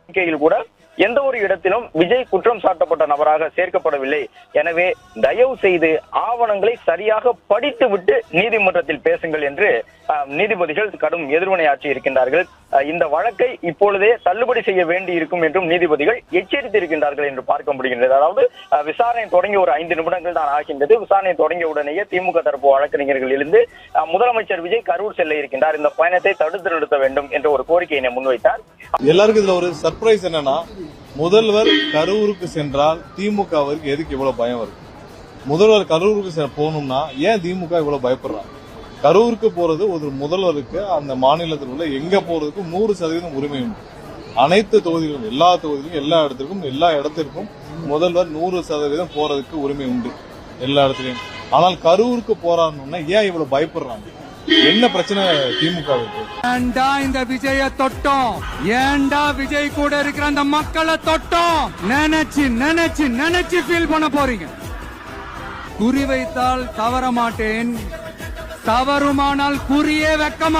அறிக்கையில் கூட எந்த ஒரு இடத்திலும் விஜய் குற்றம் சாட்டப்பட்ட நபராக சேர்க்கப்படவில்லை. எனவே தயவு செய்து ஆவணங்களை சரியாக படித்துவிட்டு நீதிமன்றத்தில் பேசுங்கள் என்று நீதிபதிகள் கடும் எதிர்வினையாற்றி இருக்கின்றார்கள். இந்த வழக்கை இப்பொழுதே தள்ளுபடி செய்ய வேண்டி இருக்கும் என்றும் நீதிபதிகள் எச்சரித்திருக்கின்றார்கள் என்று பார்க்க முடிகின்றது. அதாவது விசாரணை தொடங்கி ஒரு 5 நிமிடங்கள் தான் ஆகின்றது. விசாரணை தொடங்கிய உடனேயே திமுக தரப்பு வழக்கறிஞர்கள் இருந்து முதலமைச்சர் விஜய் கரூர் செல்ல இருக்கின்றார், இந்த பயணத்தை தடுத்து நிறுத்த வேண்டும் என்ற ஒரு கோரிக்கையினை முன்வைத்தார். எல்லாருக்கும் இதுல ஒரு சர்ப்ரைஸ் என்னன்னா, முதல்வர் கரூருக்கு சென்றால் திமுகவிற்கு எதுக்கு இவ்வளவு பயம் வருது? முதல்வர் கரூருக்கு போகணும்னா ஏன் திமுக இவ்வளவு பயப்படுறாங்க? கரூருக்கு போறது ஒரு முதல்வருக்கு அந்த மாநிலத்தில் உள்ள எங்க போறதுக்கு 100% உரிமை உண்டு. அனைத்து தொகுதிகளும், எல்லா தொகுதிகளும், எல்லா இடத்திற்கும் முதல்வர் 100% போறதுக்கு உரிமை உண்டு எல்லா இடத்துலயும். ஆனால் கரூருக்கு போறாருன்னா ஏன் இவ்வளவு பயப்படுறாங்க? என்ன பிரச்சனை திமுகவுக்கு? ஏண்டா இந்த விஜய தொட்டோம், ஏண்டா விஜய் கூட இருக்கிற அந்த மக்களை தொட்டோம் நினைச்சு நினைச்சு நினைச்சு ஃபீல் பண்ண போறீங்க. குறி வைத்தால் தவற மாட்டேன், தவறுமானால் குறியே வைக்க மாட்டேன்.